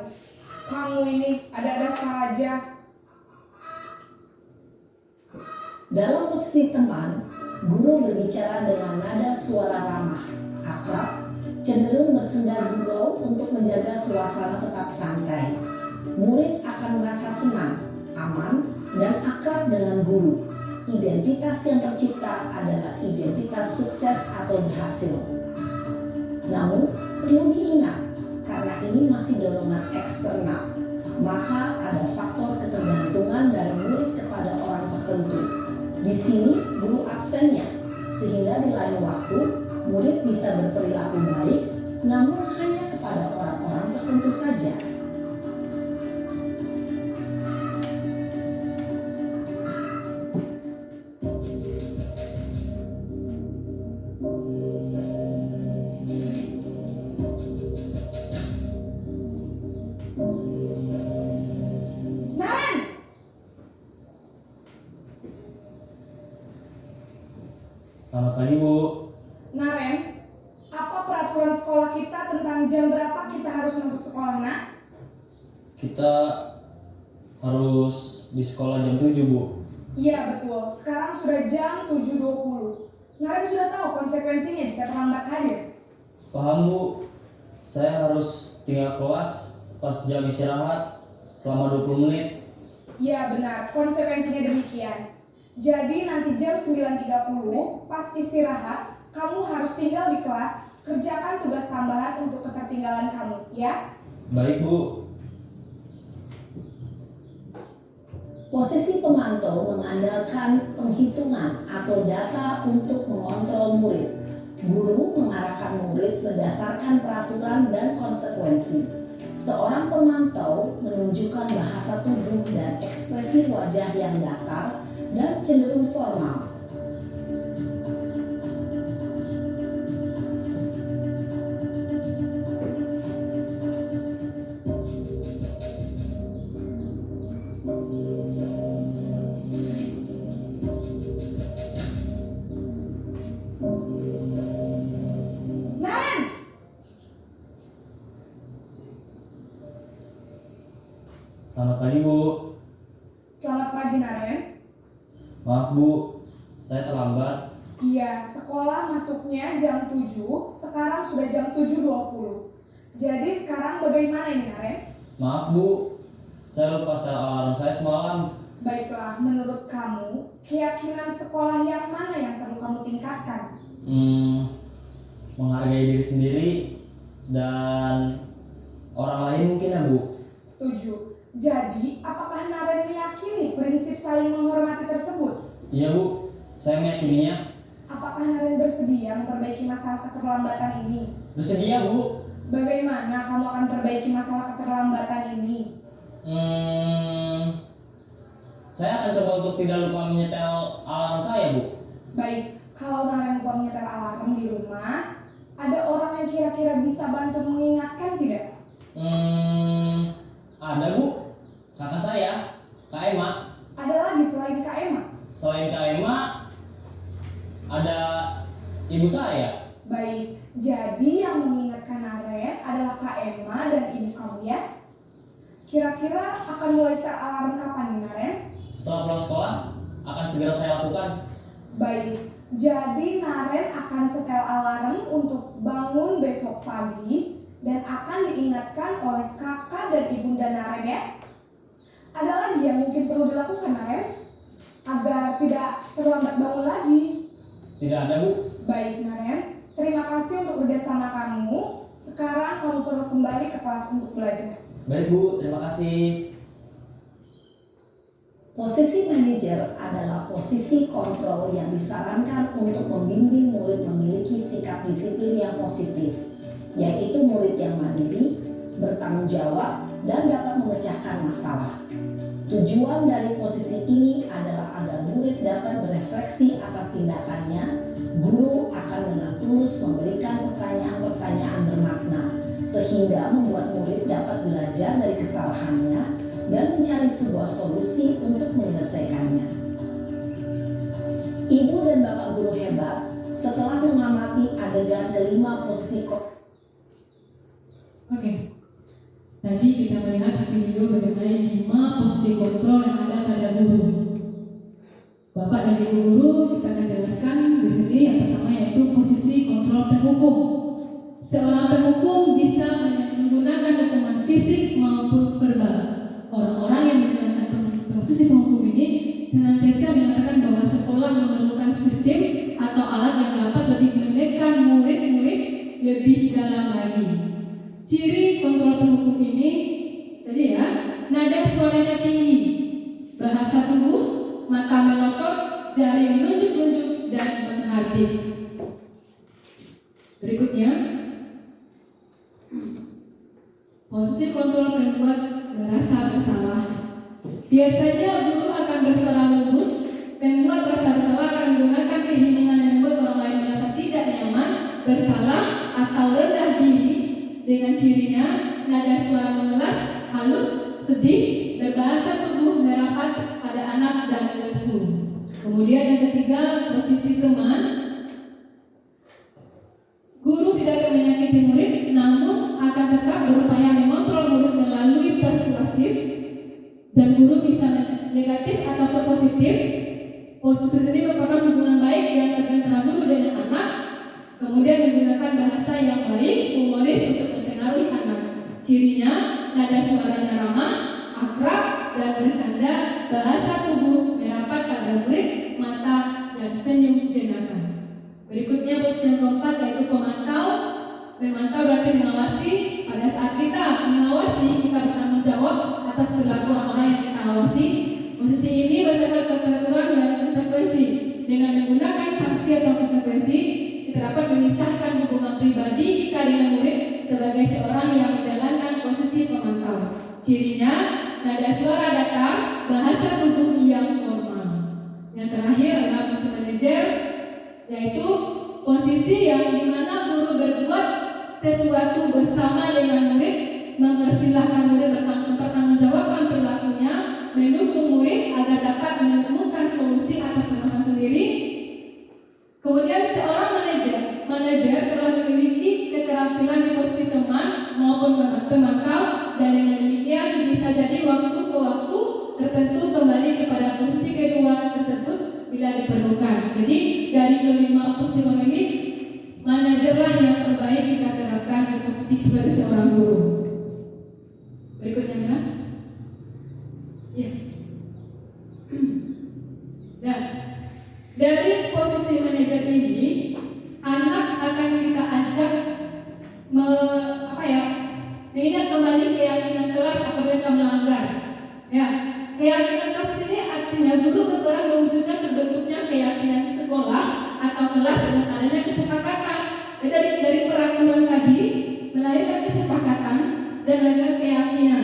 Kamu ini ada-ada saja. Dalam posisi teman, guru berbicara dengan nada suara ramah, akrab, cenderung bersenda gurau untuk menjaga suasana tetap santai. Murid akan merasa senang, aman, dan akrab dengan guru. Identitas yang tercipta adalah identitas sukses atau berhasil. Namun, perlu diingat, karena ini masih dorongan eksternal, maka ada faktor ketergantungan dari murid kepada orang tertentu. Di sini guru absennya, sehingga di lain waktu murid bisa berperilaku baik, namun hanya kepada orang-orang tertentu saja. Naren! Selamat pagi Bu. Naren, apa peraturan sekolah kita tentang jam berapa kita harus masuk sekolah nak? Kita harus di sekolah jam 7 Bu. Iya betul, sekarang sudah jam 7.20. Naren sudah tahu konsekuensinya jika terlambat hadir. Paham Bu. Saya harus tinggal kelas pas jam istirahat selama 20 menit. Iya benar, konsekuensinya demikian. Jadi nanti jam 9.30 pas istirahat, kamu harus tinggal di kelas, kerjakan tugas tambahan untuk ketertinggalan kamu, ya? Baik Bu. Posisi pemantau mengandalkan penghitungan atau data untuk mengontrol murid. Guru mengarahkan murid berdasarkan peraturan dan konsekuensi. Seorang pemantau menunjukkan bahasa tubuh dan ekspresi wajah yang datar dan cenderung formal. Naren! Selamat pagi Bu. Selamat pagi Naren. Maaf Bu, saya terlambat. Iya, sekolah masuknya jam 7, sekarang sudah jam 7.20. Jadi sekarang bagaimana ini Naren? Maaf Bu, saya lupa setel alarm saya semalam. Baiklah, menurut kamu, keyakinan sekolah yang mana yang perlu kamu tingkatkan? Menghargai diri sendiri dan orang lain mungkin ya Bu. Setuju. Jadi, apakah Naren meyakini prinsip saling menghormati tersebut? Iya Bu, saya meyakininya. Apakah Naren bersedia memperbaiki masalah keterlambatan ini? Bersedia Bu. Bagaimana kamu akan perbaiki masalah keterlambatan ini? Saya akan coba untuk tidak lupa menyetel alarm saya Bu. Baik, kalau Naren lupa menyetel alarm di rumah, ada orang yang kira-kira bisa bantu mengingatkan tidak? Ada Bu, kakak saya, Kak Emma. Ada lagi selain Kak Emma? Selain Kak Emma, ada ibu saya. Baik, jadi yang mengingatkan Naren adalah Kak Emma dan ibu kamu ya? Kira-kira akan mulai setel alarm kapan nih Naren? Setelah pulang sekolah, akan segera saya lakukan. Baik, jadi Naren akan setel alarm untuk bangun besok pagi dan akan diingatkan oleh kakak dan ibunda Naren ya. Ada lagi yang mungkin perlu dilakukan Naren agar tidak terlambat bangun lagi? Tidak ada Bu. Baik Naren, terima kasih untuk kerjasama kamu. Sekarang kamu perlu kembali ke kelas untuk belajar. Baik Bu, terima kasih. Posisi manajer adalah posisi kontrol yang disarankan untuk membimbing murid memiliki sikap disiplin yang positif, yaitu murid yang mandiri, bertanggung jawab, dan dapat memecahkan masalah. Tujuan dari posisi ini adalah agar murid dapat berefleksi atas tindakannya. Guru akan dengan tulus memberikan pertanyaan-pertanyaan bermakna, sehingga membuat murid dapat belajar dari kesalahannya dan mencari sebuah solusi untuk menyelesaikannya. Ibu dan Bapak guru hebat, setelah mengamati adegan kelima posisi Oke. Tadi kita melihat video mengenai 5 posisi kontrol yang ada pada guru. Bapak dan Ibu guru, kita akan jelaskan di sini yang pertama yaitu posisi kontrol penghukum. Seorang penghukum bisa menggunakan dokumen fisik maupun verbal. Orang-orang yang menjalankan posisi penghukum ini senantiasa mengatakan bahwa sekolah memerlukan sistem atau alat yang dapat lebih menekan murid-murid lebih dalam lagi. Ciri kontrol penghukum ini tadi ya, nada suaranya tinggi, bahasa tubuh, mata melotot, jari menunjuk-nunjuk dan menghadap. Berikutnya, posisi kontrol membuat merasa bersalah. Biasanya guru akan bersuara lembut, membuat rasa bersalah akan menggunakan keheningan yang membuat orang lain merasa tidak nyaman, bersalah atau rendah diri. Dengan cirinya, nada suara mengelas, halus, sedih, berbahasa tubuh merapat pada anak dan lesu. Kemudian yang ketiga, posisi teman. Guru tidak akan menyakiti murid, namun akan tetap berupaya mengontrol murid melalui persuasif, dan guru bisa negatif ataupun positif. Positif ini merupakan hubungan baik yang terjadi antara guru dengan anak. Kemudian menggunakan bahasa yang baik, humoris untuk mempengaruhi anak. Cirinya, nada suaranya ramah, akrab, dan bercanda, bahasa tubuh merapat pada murid, mata, dan senyum jenaka. Berikutnya posisi yang keempat yaitu pemantau. Memantau berarti mengawasi. Pada saat kita mengawasi, kita bertanggung jawab atas perilaku orang-orang yang kita awasi. Posisi ini berdasarkan peraturan dan konsekuensi. Dengan menggunakan sanksi atau konsekuensi, kita dapat memisahkan hubungan pribadi kita dengan murid sebagai seorang yang menjalankan posisi pemantau. Cirinya, nada suara datar, bahasa tubuh yang formal. Yang terakhir adalah posisi manajer, yaitu posisi yang dimana guru berbuat sesuatu bersama dengan murid, mempersilahkan murid mempertanggungjawabkan perilakunya, mendukung murid agar dapat menemukan solusi atas permasalahan sendiri. Kemudian seorang manajer telah memiliki keterampilan di posisi teman maupun pemantau, dan dengan demikian bisa jadi waktu ke waktu tertentu kembali kepada posisi kedua tersebut bila diperlukan. Jadi dari kelima posisi ini, manajerlah yang terbaik kita terapkan di posisi sebagai seorang guru. Berikutnya Mira. Ya. Nah, dari posisi manajer ini, anak akan kita ajak mengingat kembali keyakinan kelas apabila melanggar. Ya, keyakinan kelas ini artinya dulu berperan mewujudkan terbentuknya keyakinan sekolah atau kelas dengan adanya kesepakatan. Dari peraturan tadi melahirkan kesepakatan dan melahirkan keyakinan.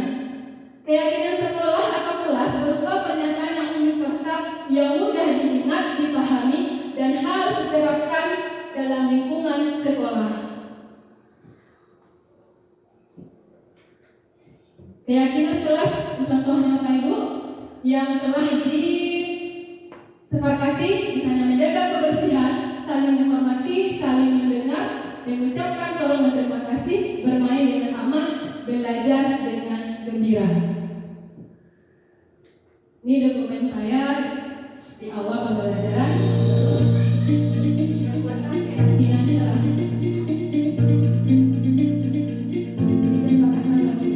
Keyakinan sekolah atau kelas berupa pernyataan yang universal yang mudah diingat, dipahami, dan harus diterapkan dalam lingkungan sekolah. Keyakinan kelas, contohnya Bapak Ibu, yang telah disepakati, misalnya menjaga kebersihan, saling menghormati, saling mendengar, mengucapkan tolong dan terima kasih, bermain dengan aman, belajar dengan gembira. Ini dokumen saya di awal pembelajaran keyakinan kelas. Ini kesepakatan kami.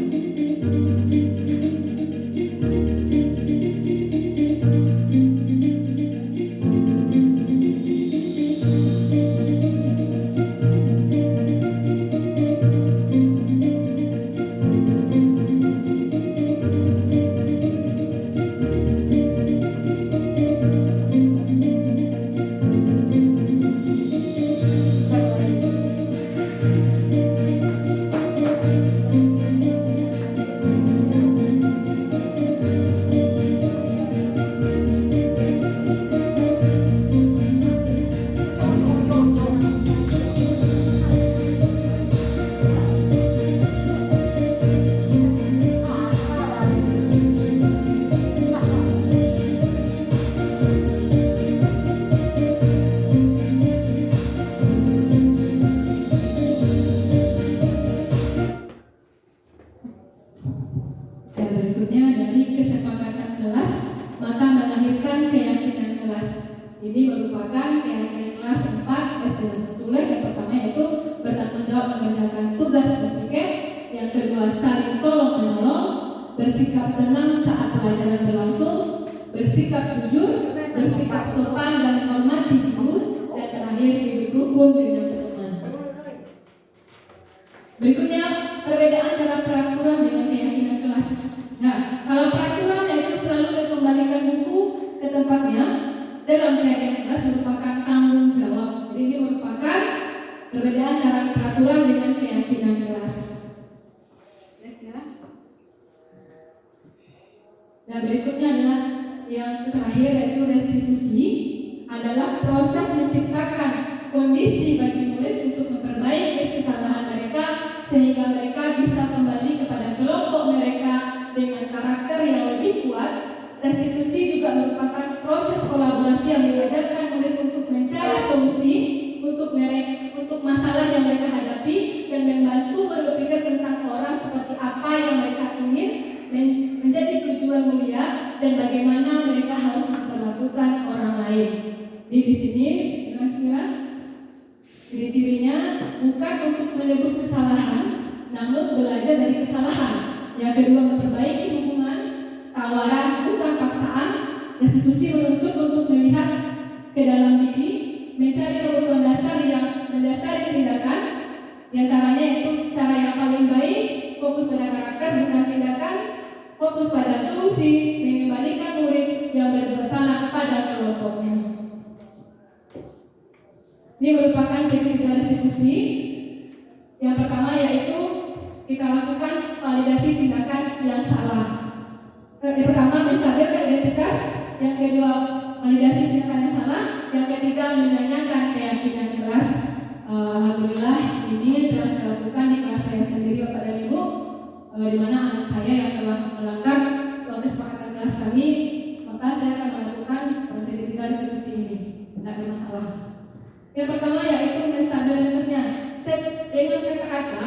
Dan berikutnya dari kesepakatan kelas maka melahirkan keyakinan kelas. Ini merupakan keyakinan kelas 4 SD Tulen. Yang pertama yaitu bertanggung jawab mengerjakan tugas dan piket. Yang kedua saling tolong menolong, bersikap tenang saat pelajaran berlangsung, bersikap jujur, bersikap sopan dan menghormati guru, dan terakhir hidup rukun dengan teman. Berikutnya perbedaan antara peraturan dengan keyakinan kelas. Nah, kalau peraturan yaitu selalu mengembalikan buku ke tempatnya, dalam keyakinan kelas merupakan tanggung jawab. Jadi ini merupakan perbedaan antara peraturan dengan keyakinan kelas. Nah, berikutnya adalah yang terakhir yaitu restitusi, adalah proses menciptakan kondisi bagi murid untuk memperbaiki kesalahan mereka sehingga mereka bisa kembali kepada kelompok mereka dengan karakter yang lebih kuat. Restitusi juga merupakan proses kolaborasi yang mengajarkan murid untuk mencari solusi untuk masalah yang mereka hadapi dan membantu berpikir tentang orang seperti apa yang mereka ingin menjadi tujuan mulia dan bagaimana mereka harus memperlakukan orang lain. Di sini jelas-jelas ciri-cirinya bukan untuk menebus kesalahan, namun belajar dari kesalahan. Yang kedua memperbaiki hubungan, tawaran bukan paksaan. Restitusi menuntut untuk melihat ke dalam diri, mencari kebutuhan dasar yang mendasari tindakan. Di antaranya itu cara yang paling baik, fokus pada karakter bukan tindakan, fokus pada solusi, mengembalikan murid yang berbuat salah pada kelompoknya. Ini merupakan segitiga restitusi. Yang pertama yaitu kita lakukan validasi tindakan yang salah. Yang pertama menstabilkan identitas, yang kedua validasi tindakan yang salah, yang ketiga menanyakan keyakinan kelas. Alhamdulillah ini telah saya lakukan di kelas saya sendiri Bapak dan Ibu, di mana anak saya yang telah melanggar kesepakatan kelas kami, maka saya akan melakukan segitiga restitusi ini. Tidak ada masalah. Yang pertama yaitu menstabilitasnya. Dengan kata-kata,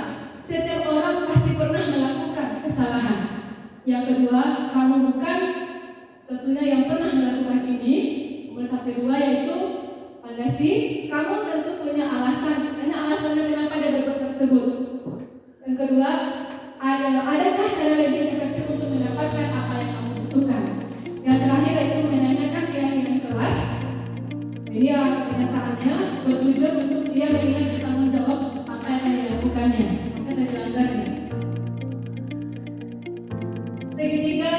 setiap orang pasti pernah melakukan kesalahan. Yang kedua, kamu bukan tentunya yang pernah melakukan ini. Tahap kedua yaitu fondasi, kamu tentu punya alasan. Karena alasannya kenapa dia berbuat tersebut. Yang kedua, adakah cara lebih efektif untuk mendapatkan apa yang kamu butuhkan? Yang terakhir itu menanyakan keyakinan kelas. Jadi pernyataannya bertujuan untuk dia mengingat bertanggung jawab apa yang akan dilakukannya, apa yang dilanggarnya. Segitiga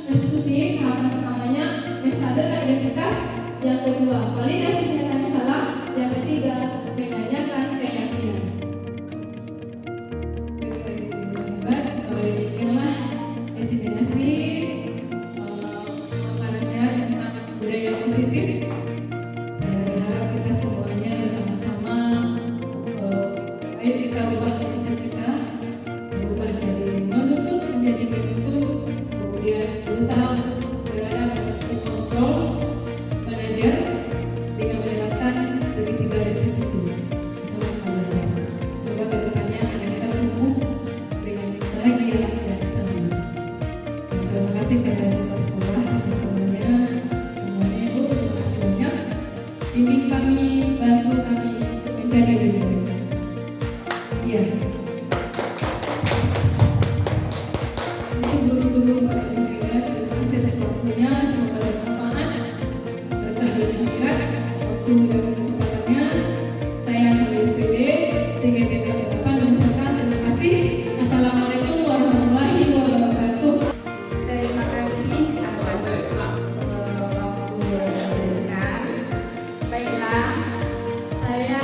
restitusi, tahapan pertamanya menstabilkan identitas, yang kedua validasi tindakan salah, yang ketiga menanyakan keyakinan. Demikianlah eksistensi makanan sehat tentang budaya positif. Saya berharap kita semuanya bersama-sama ayo kita ubah mindset kita, berubah dari menuntut menjadi penuntut, kemudian berusaha untuk berada pada posisi kontrol manajer dengan menerapkan segitiga restitusi bersama keluarga. Semoga kedepannya anak kita tumbuh dengan bahagia dan senang. Terima kasih kepada kepala sekolah atas dukungannya semuanya. Ibu, terima kasih banyak. Bimbing kami, bantu kami untuk menjadi lebih baik. Iya. Untuk guru-guru pada ibu hebat, terima kasih atas waktunya. Semoga bermanfaat. Berkah dunia akhirat. Waktu dan kesempatannya. Saya dari SPD TGP 8 mengucapkan terima kasih. Assalamualaikum warahmatullahi wabarakatuh. Terima kasih atas waktu yang diberikan. Baiklah, saya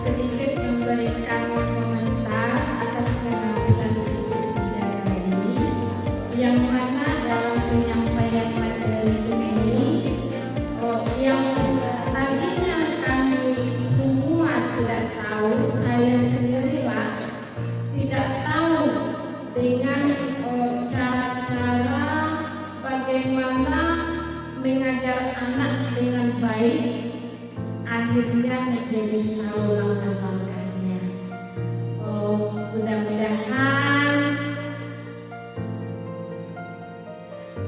sedikit memberikan komentar atas penampilan Ibu Bidadari, yang mana dalam penyampaian materi ini yang tadinya kami semua tidak tahu, saya sendirilah tidak tahu dengan cara-cara bagaimana mengajar anak dengan baik, akhirnya menjadi tahu langkah-langkahnya.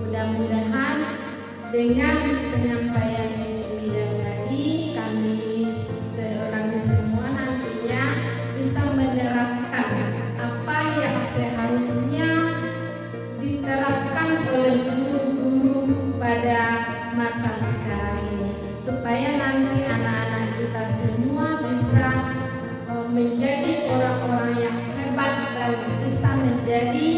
Mudah-mudahan dengan penyampaian Ibu Bidadari kami semua nantinya bisa menerapkan apa yang seharusnya diterapkan oleh guru-guru pada masa sekarang ini, supaya nanti anak-anak kita semua bisa menjadi orang-orang yang hebat dan bisa menjadi